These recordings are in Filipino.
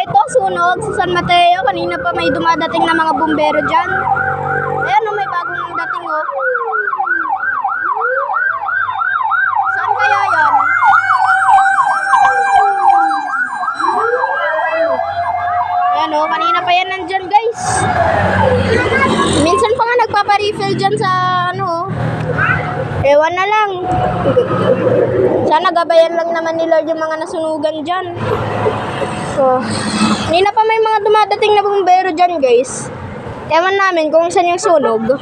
Ito, sunog sa San Mateo. Kanina pa may dumadating na mga bumbero dyan. Ayan o, may bagong dating o. Saan kaya yan? Ayan o, kanina pa yan nandyan guys. Minsan pa nga nagpaparefill dyan sa ano. Ewan na lang. Sana gabayan lang naman ni Lord yung mga nasunugan dyan. So, kanina pa may mga dumadating na bumbero dyan guys. Ewan namin kung saan yung sunog.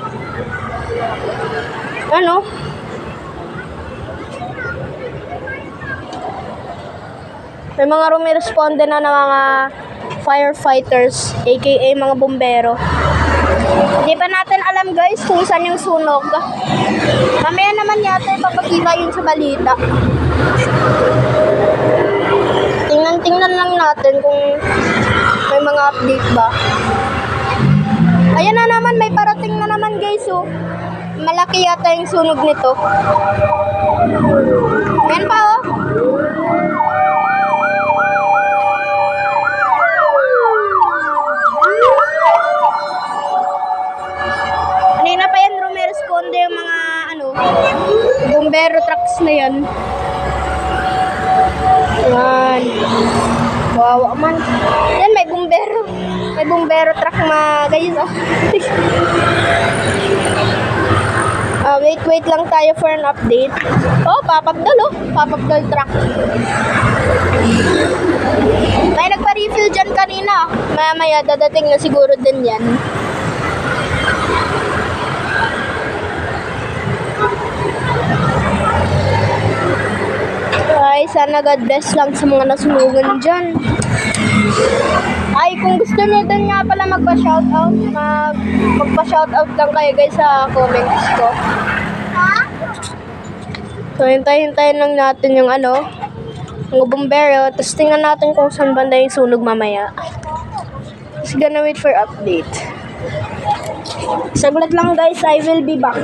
Ano? May mga rumiresponde na ng mga firefighters, aka mga bumbero. Hindi pa natin alam guys kung saan yung sunog. Mamaya naman yata ipapakita yun sa balita. Tingnan lang natin kung may mga update ba. Ayan na naman, may parating na naman guys oh. Malaki yata yung sunog nito. Ayan pa oh. Kanina pa yan rumiresponde yung mga ano, bumbero trucks na yan. Ayan. Wawa man. Yan, may bumbero. May bumbero truck mga guys oh. Wait lang tayo for an update. Oh, papagdal oh. Papagdal truck. May nagpa-refill dyan kanina. Maya dadating na siguro din yan. Ay, sana God bless lang sa mga nasunugan dyan. Ay, kung gusto nyo din nga pala magpa-shoutout, magpa-shoutout lang kayo guys sa comments ko. So, hintayin lang natin yung ano, mga bumbero. Tapos tingnan natin kung saan banda yung sunog mamaya. Just gonna wait for update. Saglit lang guys, I will be back.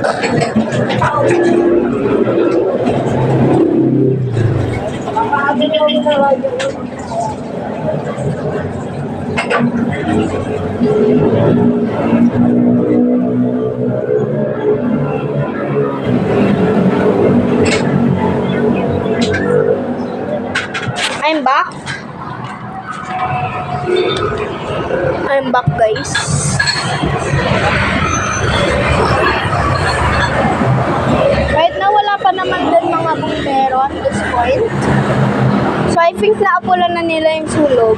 I'm back. I'm back guys. Right now wala pa naman din mga bumbero at this point. So I think naapulan na nila yung sunog.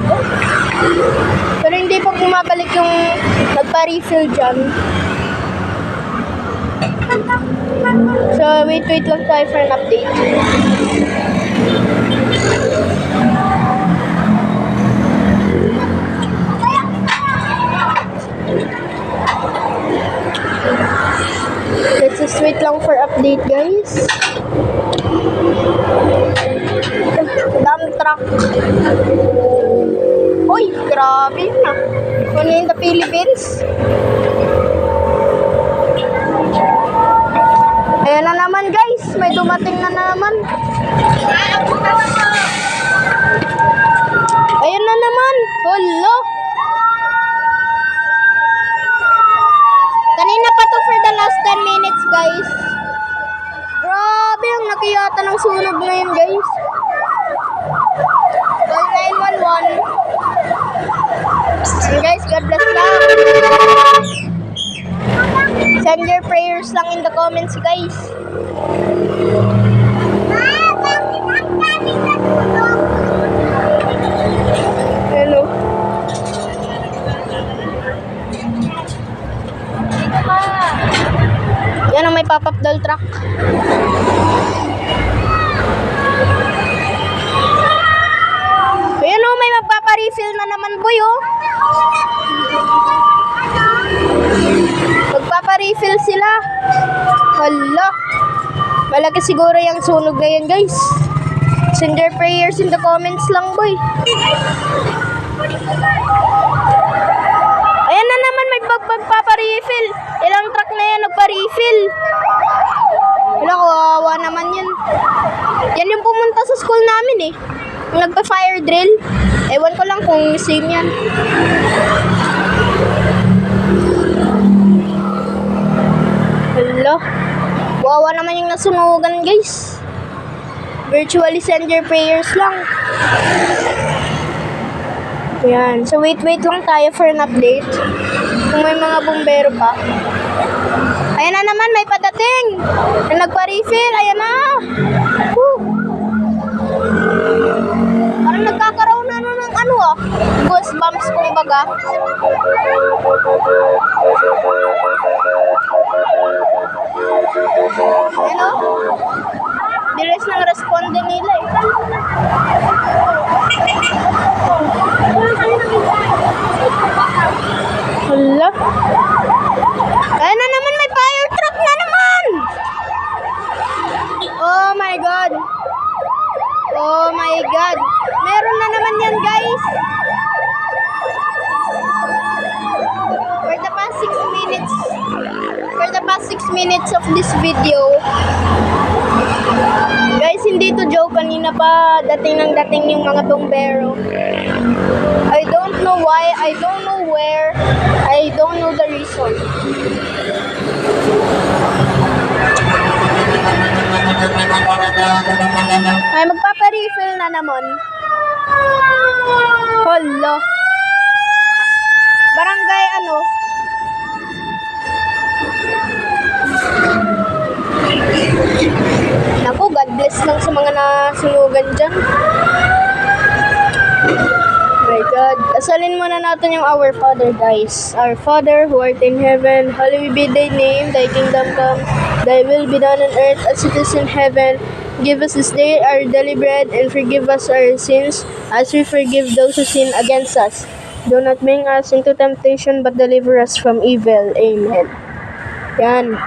Pero hindi pa bumabalik yung nagpa-refill dyan. So wait lang tayo for an update. Let's just wait lang for update guys. Dump truck. Uy, grabe yun ah. Ano in the Philippines? Ayan na naman guys. May dumating na naman. Ayan na naman. Hello. Kanina pa to for the last 10 minutes guys. Grabe ang nakiyata ng sunog na yun guys. Call 911. And guys, God bless lang. Send your prayers lang in the comments guys. Hello. Yan ang may pop-up doll truck. Ayan o, may magpaparefill na naman boy o. Magpaparefill sila. Hala. Malaki siguro yung sunog na yan guys. Send your prayers in the comments lang boy. Ayan na naman, may magpaparefill. Ilang truck na yan nagpa-refill. Wala, kawawa naman yun. Yan yung pumunta sa school namin eh. Nagpa-fire drill. Ewan ko lang kung same yan. Hala. Wawa naman yung nasunugan, guys. Virtually send your prayers lang. Yan. So, wait lang tayo for an update. Kung may mga bumbero pa. Ayan na naman, may padating. Na nagpa-refill, ayan na. Woo. Parang nagkakaroon na ng goosebumps kumbaga. Ayan o. Bilis ng responde nila eh. Hala. Ayan na naman, may fire truck na naman. Oh my God. Oh my God. Meron na naman yan, guys. For the past 6 minutes of this video, guys, hindi to joke. Kanina pa dating yung mga bombero. I don't know why, I don't know where, I don't know the reason. Ay, magpapa-refill na naman. Hala. Barangay Naku, God bless lang sa mga nasunugan dyan. My God. Asalin muna natin yung Our Father, guys. Our Father, who art in heaven, hallowed be thy name, thy kingdom come, thy will be done on earth as it is in heaven. Give us this day our daily bread, and forgive us our sins, as we forgive those who sin against us. Do not bring us into temptation, but deliver us from evil. Amen. Yan.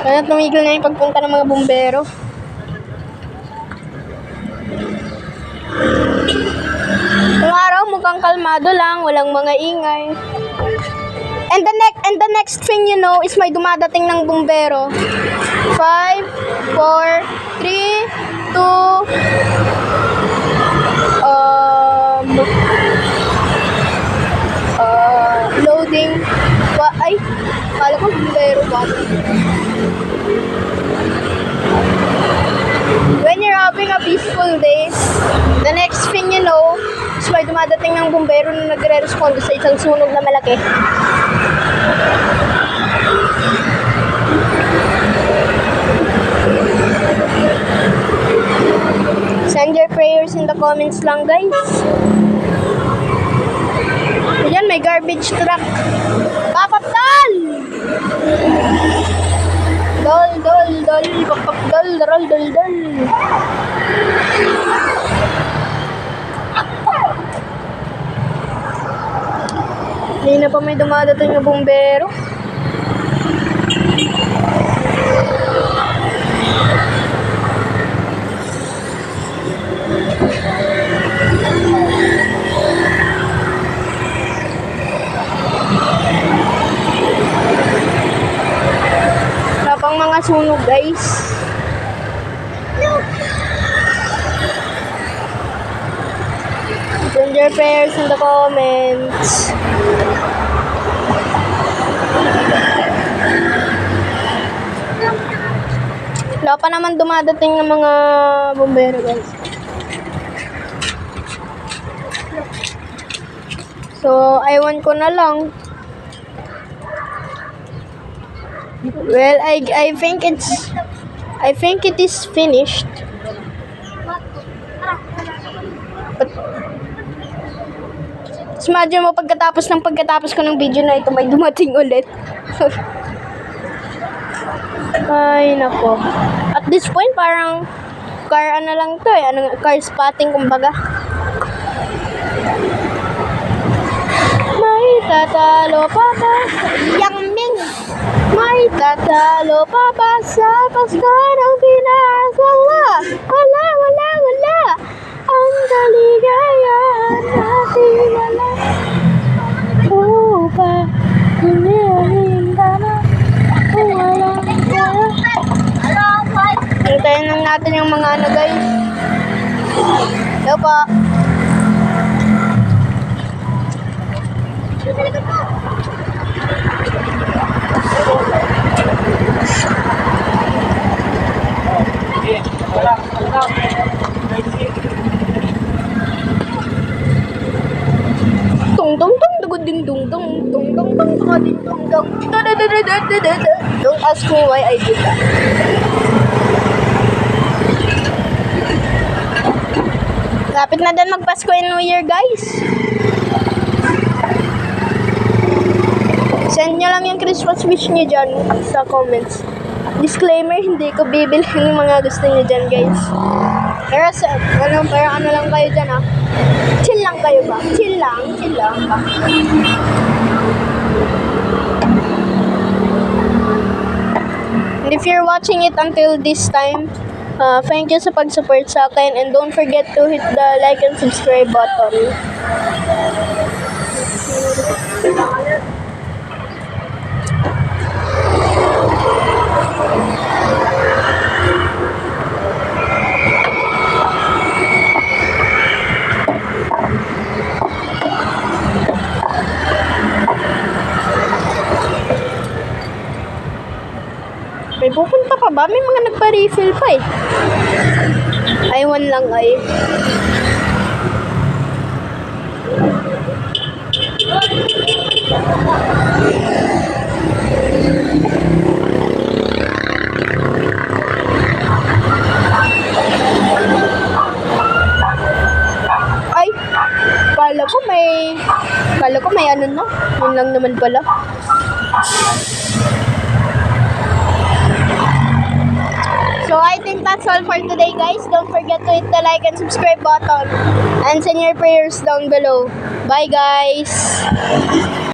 Sana tumigil na yung pagpunta ng mga bumbero. Yung araw mukhang kalmado lang, walang mga ingay. And the next thing you know is may dumadating ng bumbero. 5, 4, 3, 2, loading. Ay, kala ko bumbero ba? When you're having a peaceful day, the next thing you know, is may dumadating ng bumbero na nagre-responde sa isang sunog na malaki. Send your prayers in the comments lang, guys. Ayan, may garbage truck. Papaptal! Dol, papapdol, dol. Hindi na pa may dumadating na bumbero. Pang mga sunog, guys. Send your prayers in the comments. Wala pa naman dumadating ng mga bumbero, guys. So, ewan ko na lang. Well, I think it is finished. But imagine mo pagkatapos ko ng video na ito, may dumating ulit. Ay, nako. At this point, parang car lang to eh. Car spotting kumbaga. May tatalo pa ba? Yang Ming! May tatalo pa ba sa Pasko ng Pinas? Wala. Ang kaligayahan natin wala. Upa, hinihiling ka na. Kung walang kaya. Hintayin lang natin yung mga guys. Hello po. dung dung dung dung dung dung dung. Don't ask me why I did that. Lapit na din magpasko and New Year, guys. Send nyo lang yung Christmas wish nyo dyan sa comments. Disclaimer, hindi ko bibilhin yung mga gusto nyo dyan, guys. Pero parang ano lang kayo dyan, ah. Chill lang kayo ba? Chill lang ba? And if you're watching it until this time, thank you sa pag-support sa akin, and don't forget to hit the like and subscribe button. May pupunta pa ba? May mga nagpa-refill pa eh. Aywan lang ay. Ay, kala ko may ano na. Yun lang naman pala. So I think that's all for today, guys. Don't forget to hit the like and subscribe button and send your prayers down below. Bye, guys.